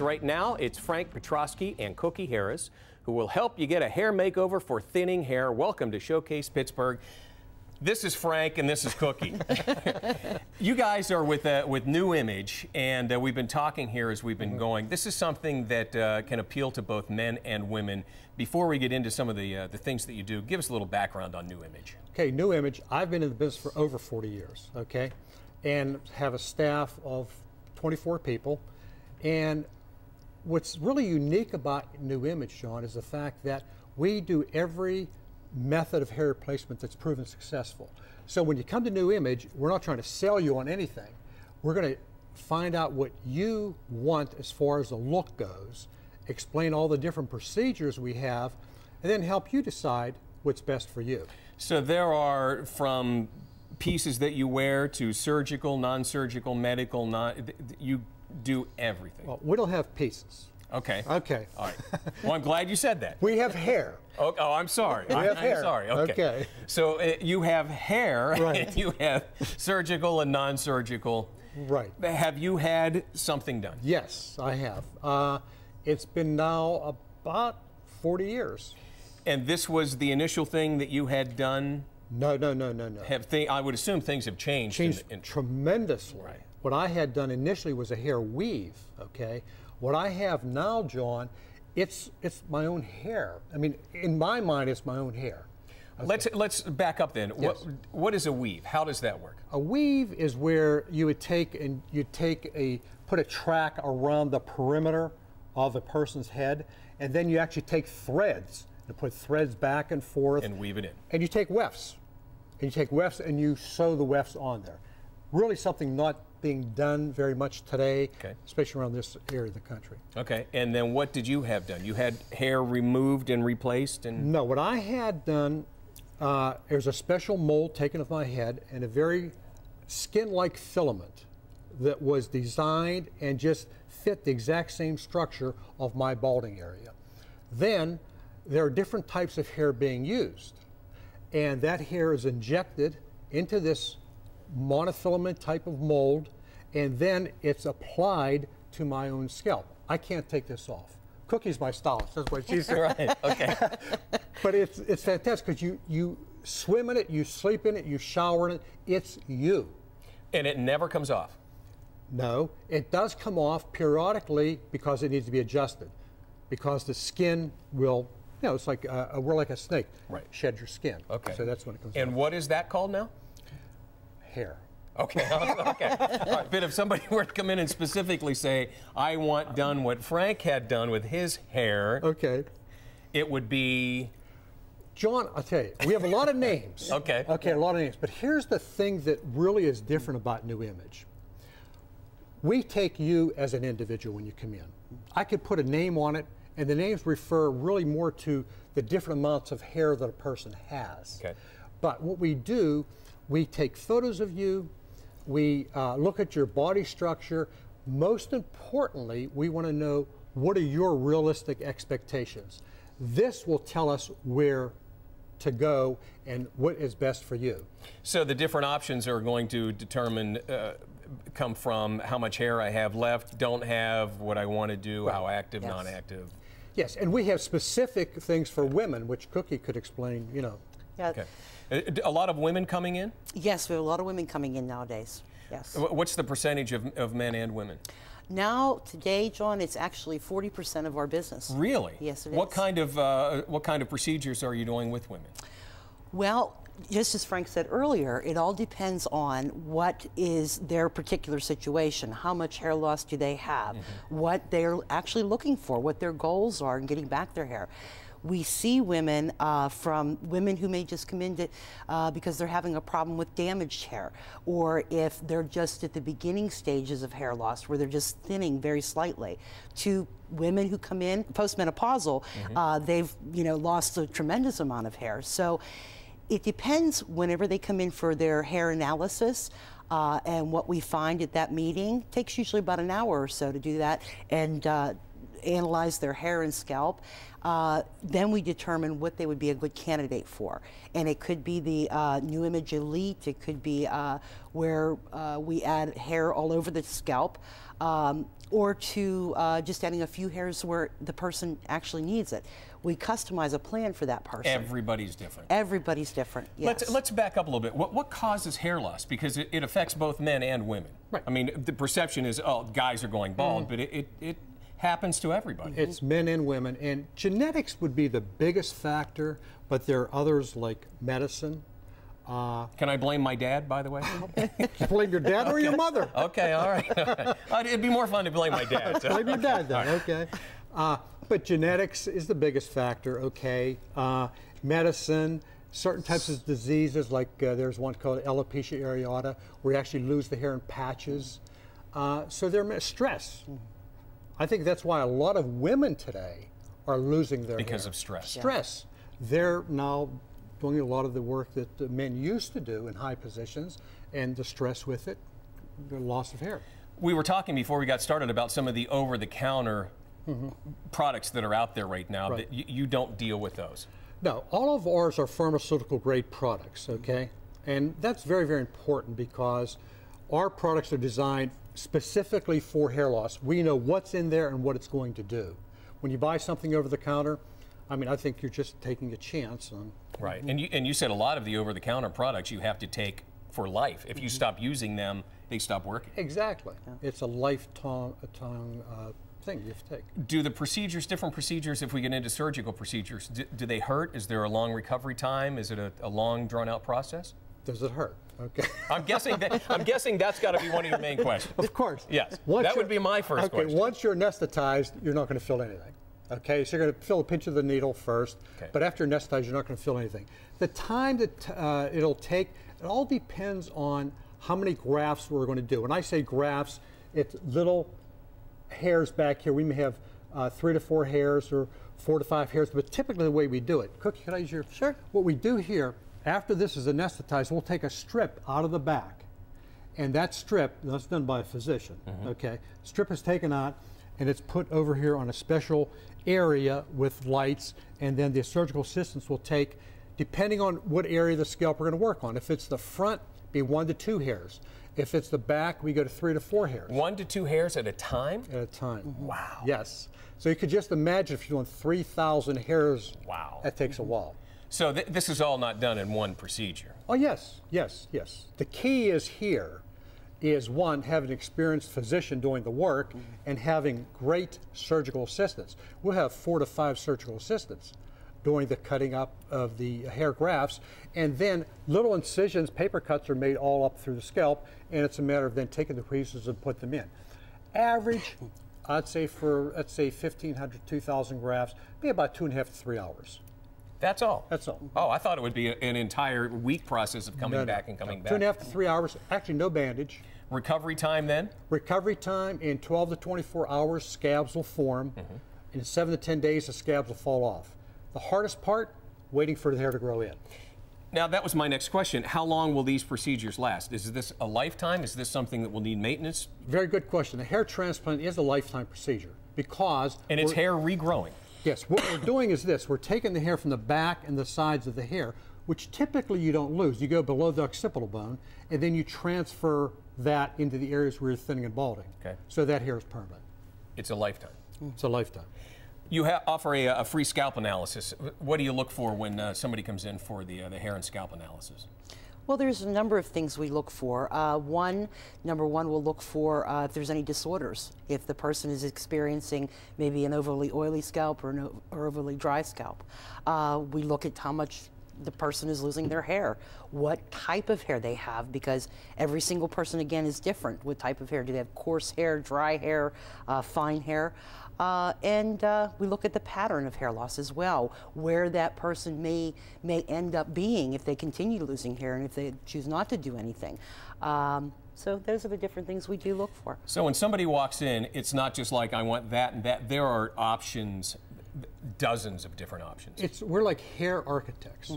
Right now, it's Frank Petrosky and Cookie Harris who will help you get a hair makeover for thinning hair. Welcome to Showcase Pittsburgh. This is Frank and this is Cookie. You guys are with New Image, and we've been talking here as we've been going. This is something that can appeal to both men and women. Before we get into some of the things that you do, give us a little background on New Image. Okay, New Image, I've been in the business for over 40 years, okay? And have a staff of 24 people. And what's really unique about New Image, John, is the fact that we do every method of hair replacement that's proven successful. So when you come to New Image, we're not trying to sell you on anything. We're going to find out what you want as far as the look goes, explain all the different procedures we have, and then help you decide what's best for you. So there are, from pieces that you wear to surgical, non-surgical, medical, you do everything. Well, we don't have pieces. Okay. Okay. All right. Well, I'm glad you said that. We have hair. Oh, I'm sorry. I'm sorry. Okay. So you have hair, right. And you have surgical and non-surgical. Right. Have you had something done? Yes, I have. It's been now about 40 years. And this was the initial thing that you had done? No. I would assume things have changed. Tremendously. Right. What I had done initially was a hair weave, okay? What I have now, John, it's my own hair. I mean, in my mind, it's my own hair. Okay. Let's back up then. Yes. What is a weave? How does that work? A weave is where you would put a track around the perimeter of a person's head, and then you actually take threads and put threads back and forth. And weave it in. And you take wefts. And you take wefts and you sew the wefts on there. Really something not being done very much today, okay, especially around this area of the country. Okay, and then what did you have done? You had hair removed and replaced? And no, what I had done, there's a special mold taken of my head and a very skin-like filament that was designed and just fit the exact same structure of my balding area. Then there are different types of hair being used, and that hair is injected into this monofilament type of mold, and then it's applied to my own scalp. I can't take this off. Cookie's my stylist, that's what she said. Right, okay. But it's fantastic because you swim in it, you sleep in it, you shower in it, it's you. And it never comes off? No, it does come off periodically because it needs to be adjusted, because the skin will, you know, it's like we're like a snake. Right. Shed your skin. Okay. So that's when it comes off. And what is that called now? Hair. Okay, okay. All right, but if somebody were to come in and specifically say, I want done what Frank had done with his hair, okay, it would be? John, I'll tell you, we have a lot of names. Okay. Okay, a lot of names. But here's the thing that really is different about New Image. We take you as an individual when you come in. I could put a name on it, and the names refer really more to the different amounts of hair that a person has. Okay. But what we do, we take photos of you, we look at your body structure. Most importantly, we want to know what are your realistic expectations. This will tell us where to go and what is best for you. So the different options are going to determine, come from how much hair I have left, don't have, what I want to do, right, how active, yes, non-active. Yes, and we have specific things for women, which Cookie could explain, you know. Yeah. Okay. A lot of women coming in? Yes, we have a lot of women coming in nowadays. Yes. What's the percentage of men and women? Now, today, John, it's actually 40% of our business. Really? Yes, it is. What kind of procedures are you doing with women? Well, just as Frank said earlier, it all depends on what is their particular situation. How much hair loss do they have? Mm-hmm. What they're actually looking for, what their goals are in getting back their hair. We see women from women who may just come in because they're having a problem with damaged hair, or if they're just at the beginning stages of hair loss where they're just thinning very slightly, to women who come in postmenopausal, mm-hmm, they've lost a tremendous amount of hair. So it depends whenever they come in for their hair analysis. And what we find at that meeting takes usually about an hour or so to do that, and analyze their hair and scalp. Then we determine what they would be a good candidate for. And it could be the New Image Elite. It could be where we add hair all over the scalp. Or to just adding a few hairs where the person actually needs it. We customize a plan for that person. Everybody's different. Everybody's different, yes. Let's back up a little bit. What causes hair loss? Because it affects both men and women. Right. I mean, the perception is, oh, guys are going bald, but it happens to everybody. It's men and women, and genetics would be the biggest factor, but there are others like medicine. Can I blame my dad, by the way? Blame your dad or your mother. Okay, all right. It'd be more fun to blame my dad. So. Blame your dad then, okay. But genetics is the biggest factor, okay. Medicine, certain types of diseases, like there's one called alopecia areata, where you actually lose the hair in patches. So there's stress. I think that's why a lot of women today are losing their hair. Because of stress. Stress. They're now doing a lot of the work that the men used to do in high positions, and the stress with it, the loss of hair. We were talking before we got started about some of the over-the-counter products that are out there right now. Right. That you don't deal with those. No, all of ours are pharmaceutical grade products, okay? And that's very, very important because our products are designed specifically for hair loss. We know what's in there and what it's going to do. When you buy something over the counter, I mean, I think you're just taking a chance on. Right, and you said a lot of the over-the-counter products you have to take for life. If you stop using them, they stop working. Exactly. Yeah. It's a lifetime thing you have to take. Do the procedures, different procedures, if we get into surgical procedures, do they hurt? Is there a long recovery time? Is it a long, drawn-out process? Does it hurt? Okay. I'm guessing that's got to be one of your main questions. Of course. Yes. That would be my first question. Once you're anesthetized, you're not going to feel anything. Okay, so you're going to feel a pinch of the needle first, but after you're anesthetized, you're not going to feel anything. The time that it'll take, it all depends on how many grafts we're going to do. When I say grafts, it's little hairs back here. We may have 3 to 4 hairs or 4 to 5 hairs, but typically the way we do it. Cookie, can I use your? Sure. What we do here, after this is anesthetized, we'll take a strip out of the back. And that strip, that's done by a physician, okay? Strip is taken out and it's put over here on a special area with lights, and then the surgical assistants will take, depending on what area of the scalp we're going to work on. If it's the front, be 1 to 2 hairs. If it's the back, we go to 3 to 4 hairs. 1 to 2 hairs at a time? At a time. Wow. Yes. So you could just imagine if you're doing 3,000 hairs. Wow. That takes a while. So this is all not done in one procedure? Oh, yes, yes, yes. The key is here is, one, having an experienced physician doing the work and having great surgical assistants. We'll have 4 to 5 surgical assistants doing the cutting up of the hair grafts, and then little incisions, paper cuts are made all up through the scalp, and it's a matter of then taking the pieces and put them in. Average, I'd say for, let's say 1,500, 2,000 grafts, be about 2.5 to 3 hours. That's all? That's all. Oh, I thought it would be an entire week process of coming back and coming back. 2.5 to 3 hours, actually no bandage. Recovery time then? Recovery time, in 12 to 24 hours, scabs will form. In 7 to 10 days, the scabs will fall off. The hardest part, waiting for the hair to grow in. Now, that was my next question. How long will these procedures last? Is this a lifetime? Is this something that will need maintenance? Very good question. A hair transplant is a lifetime procedure because... And it's hair regrowing. Yes. What we're doing is this. We're taking the hair from the back and the sides of the hair, which typically you don't lose. You go below the occipital bone, and then you transfer that into the areas where you're thinning and balding. Okay. So that hair is permanent. It's a lifetime. It's a lifetime. You offer a free scalp analysis. What do you look for when somebody comes in for the hair and scalp analysis? Well, there's a number of things we look for. Number one, we'll look for if there's any disorders. If the person is experiencing maybe an overly oily scalp or overly dry scalp. We look at how much the person is losing their hair, what type of hair they have, because every single person, again, is different. What type of hair? Do they have coarse hair, dry hair, fine hair? And we look at the pattern of hair loss as well, where that person may end up being if they continue losing hair and if they choose not to do anything. So those are the different things we do look for. So when somebody walks in, it's not just like I want that and that. There are options, dozens of different options. We're like hair architects.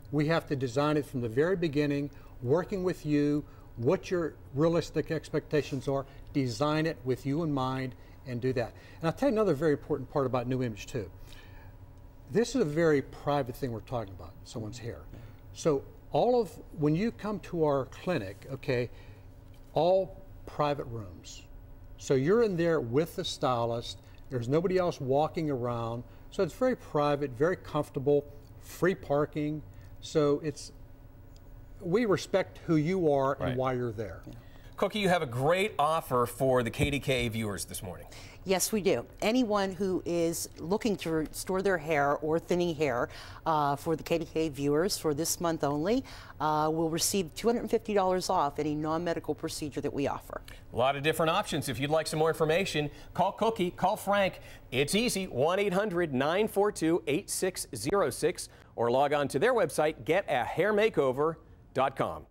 We have to design it from the very beginning, working with you, what your realistic expectations are, design it with you in mind, and do that. And I'll tell you another very important part about New Image too. This is a very private thing we're talking about, someone's hair. So when you come to our clinic, okay, all private rooms. So you're in there with the stylist, there's nobody else walking around, so it's very private, very comfortable, free parking, so we respect who you are and why you're there. Cookie, you have a great offer for the KDKA viewers this morning. Yes, we do. Anyone who is looking to restore their hair or thinning hair for the KDKA viewers for this month only will receive $250 off any non-medical procedure that we offer. A lot of different options. If you'd like some more information, call Cookie, call Frank. It's easy, 1-800-942-8606, or log on to their website, getahairmakeover.com.